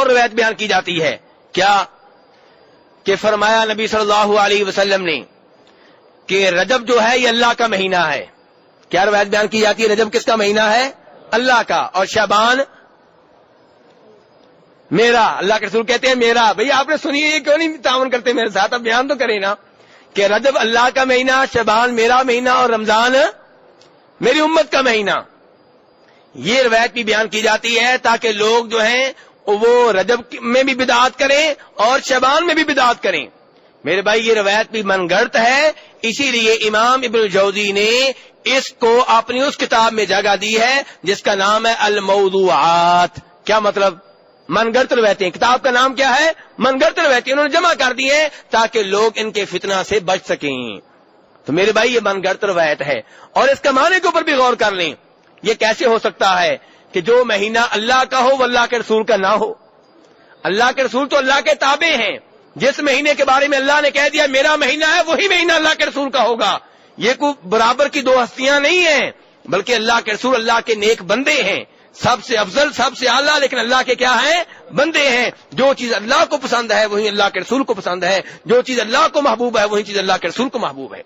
اور روایت بیان کی جاتی ہے کیا کہ فرمایا نبی صلی اللہ علیہ وسلم نے کہ رجب جو ہے یہ اللہ کا مہینہ ہے. کیا روایت بیان کی جاتی ہے؟ رجب کس کا مہینہ ہے؟ اللہ کا. اور شعبان میرا. اللہ کے رسول کہتے ہیں میرا. بھئی آپ نے سنی ہے، یہ کیوں نہیں تعاون کرتے میرے ساتھ؟ اب بیان تو کریں نا کہ رجب اللہ کا مہینہ، شعبان میرا مہینہ اور رمضان میری امت کا مہینہ. یہ روایت بھی بیان کی جاتی ہے تاکہ لوگ جو ہیں وہ رجب میں بھی بدعات کریں اور شعبان میں بھی بدعات کریں. میرے بھائی یہ روایت بھی من گھڑت ہے، اسی لیے امام ابن الجوزی نے اس کو اپنی اس کتاب میں جگہ دی ہے جس کا نام ہے الموضوعات. کیا مطلب؟ من گھڑت روایتیں. کتاب کا نام کیا ہے؟ من گھڑت روایتیں. انہوں نے جمع کر دی ہیں تاکہ لوگ ان کے فتنہ سے بچ سکیں. تو میرے بھائی یہ من گھڑت روایت ہے. اور اس کے معنی کے اوپر بھی غور کر لیں. یہ کیسے ہو سکتا ہے کہ جو مہینہ اللہ کا ہو وہ اللہ کے رسول کا نہ ہو؟ اللہ کے رسول تو اللہ کے تابع ہیں. جس مہینے کے بارے میں اللہ نے کہہ دیا میرا مہینہ ہے، وہی مہینہ اللہ کے رسول کا ہوگا. یہ کوئی برابر کی دو ہستیاں نہیں ہیں، بلکہ اللہ کے رسول اللہ کے نیک بندے ہیں، سب سے افضل، سب سے اعلیٰ، لیکن اللہ کے کیا ہیں؟ بندے ہیں. جو چیز اللہ کو پسند ہے وہی اللہ کے رسول کو پسند ہے، جو چیز اللہ کو محبوب ہے وہی چیز اللہ کے رسول کو محبوب ہے.